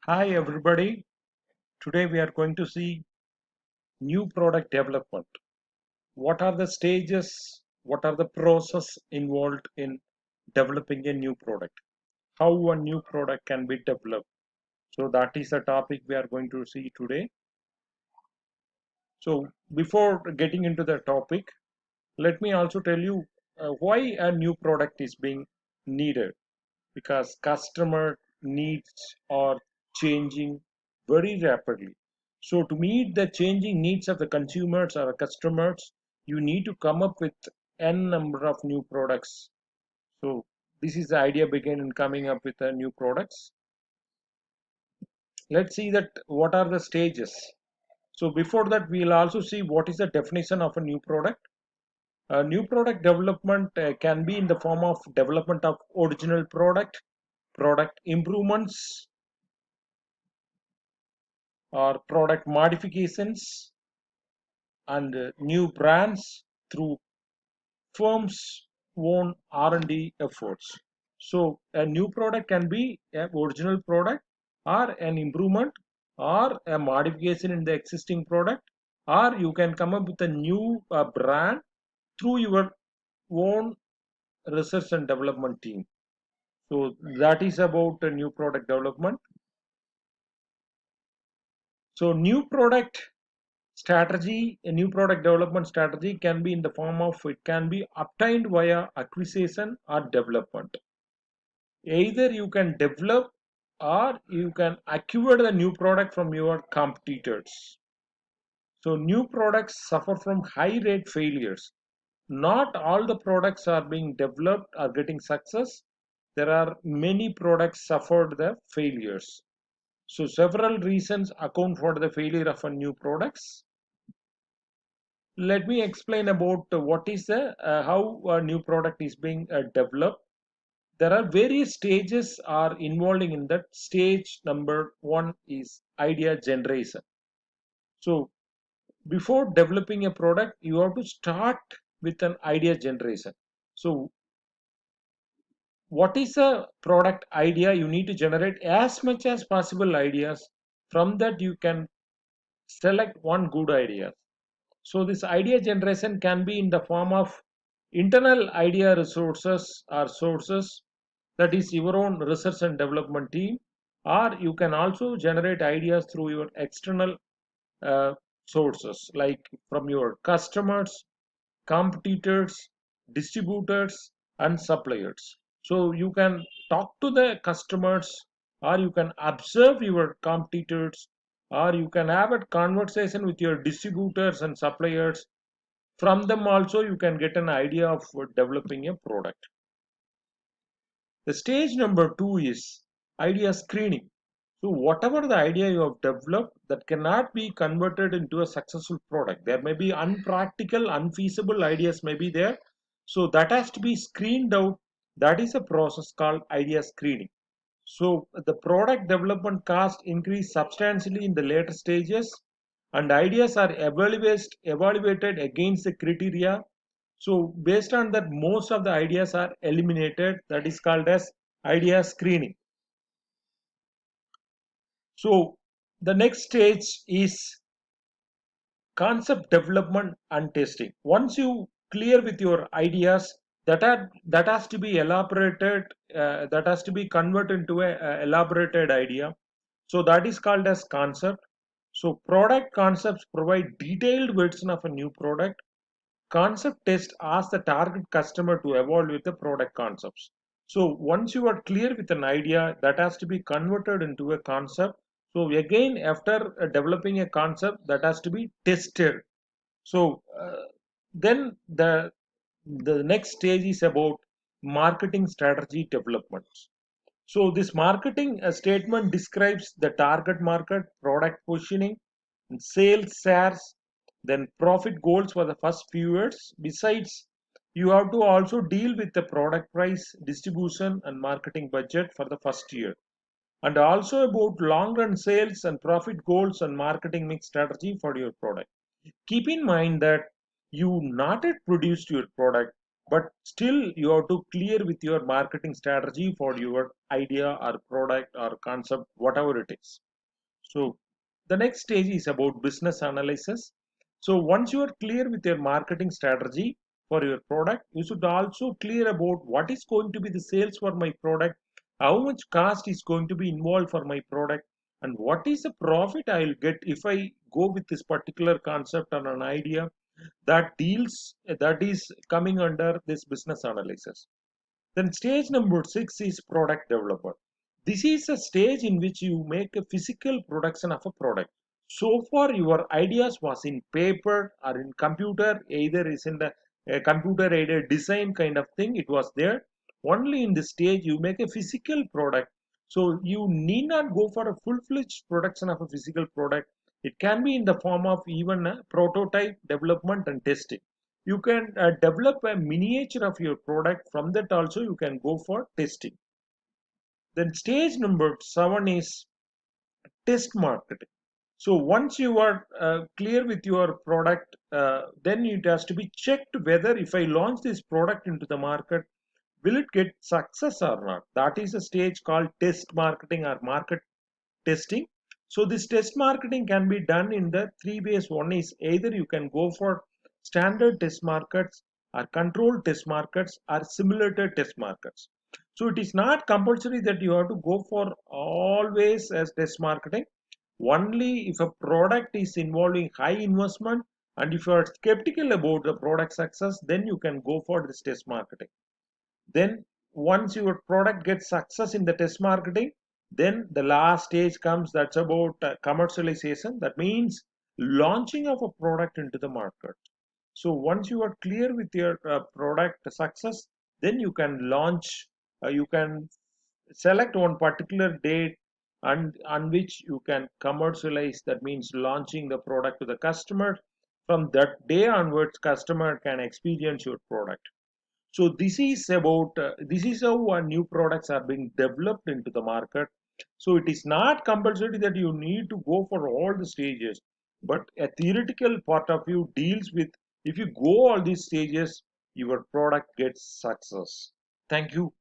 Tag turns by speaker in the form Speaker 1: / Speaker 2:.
Speaker 1: Hi everybody. Today we are going to see new product development. What are the stages? What are the process involved in developing a new product? How a new product can be developed? So that is the topic we are going to see today. So before getting into the topic, let me also tell you why a new product is being needed, because customer needs are changing very rapidly. So to meet the changing needs of the consumers or customers, you need to come up with n number of new products. So this is the idea behind in coming up with new products. Let's see that what are the stages. So before that, we'll also see what is the definition of a new product. New product development can be in the form of development of original product, product improvements, or product modifications, and new brands through firms' own R&D efforts. So a new product can be an original product or an improvement or a modification in the existing product, or you can come up with a new brand through your own research and development team. So that is about a new product development. So new product strategy, a new product development strategy can be in the form of, it can be obtained via acquisition or development. Either you can develop or you can acquire the new product from your competitors. So new products suffer from high rate failures. Not all the products are being developed or getting success. There are many products suffered the failures. So several reasons account for the failure of a new products. Let me explain about what is the how a new product is being developed. There are various stages are involving in that. Stage number one is idea generation. So before developing a product, you have to start with an idea generation. So what is a product idea? You need to generate as much as possible ideas. From that you can select one good idea. So this idea generation can be in the form of internal idea resources or sources, that is your own research and development team, or you can also generate ideas through your external uh, sources like from your customers, competitors, distributors, and suppliers. So you can talk to the customers, or you can observe your competitors, or you can have a conversation with your distributors and suppliers. From them also you can get an idea of developing a product. The stage number two is idea screening. So whatever the idea you have developed, that cannot be converted into a successful product. There may be unpractical, unfeasible ideas may be there. So that has to be screened out. That is a process called idea screening. So the product development cost increase substantially in the later stages, and ideas are evaluated against the criteria. So based on that, most of the ideas are eliminated. That is called as idea screening. So the next stage is concept development and testing. Once you clear with your ideas, that has to be elaborated, that has to be converted into a elaborated idea. So that is called as concept. So product concepts provide detailed version of a new product. Concept test asks the target customer to evaluate the product concepts. So once you are clear with an idea, that has to be converted into a concept. So again, after developing a concept, that has to be tested. So then the next stage is about marketing strategy development. So this marketing statement describes the target market, product positioning, sales shares, then profit goals for the first few years. Besides, you have to also deal with the product price, distribution, and marketing budget for the first year, and also about long run sales and profit goals and marketing mix strategy for your product. Keep in mind that you not yet produced your product, but still you have to clear with your marketing strategy for your idea or product or concept, whatever it is. So the next stage is about business analysis. So once you are clear with your marketing strategy for your product, you should also clear about what is going to be the sales for my product, how much cost is going to be involved for my product, and what is the profit I'll get if I go with this particular concept or an idea that is coming under this business analysis. Then stage number 6 is product development. This is a stage in which you make a physical production of a product. So far your ideas was in paper or in computer, either is in the computer aided design kind of thing, it was there. Only in this stage you make a physical product. So you need not go for a full-fledged production of a physical product. It can be in the form of even a prototype development and testing. You can develop a miniature of your product. From that also you can go for testing. Then stage number 7 is test marketing. So once you are clear with your product, then it has to be checked whether if I launch this product into the market, will it get success or not. That is a stage called test marketing or market testing. So this test marketing can be done in the three ways. One is either you can go for standard test markets or controlled test markets or simulated test markets. So it is not compulsory that you have to go for always as test marketing. Only if a product is involving high investment and if you are skeptical about the product success, then you can go for this test marketing. Then once your product gets success in the test marketing, then the last stage comes, that's about commercialization. That means launching of a product into the market. So once you are clear with your product success, then you can launch, you can select one particular date and on which you can commercialize. That means launching the product to the customer. From that day onwards, customer can experience your product. So this is how new products are being developed into the market. So it is not compulsory that you need to go for all the stages, but a theoretical part of you deals with if you go all these stages, your product gets success. Thank you.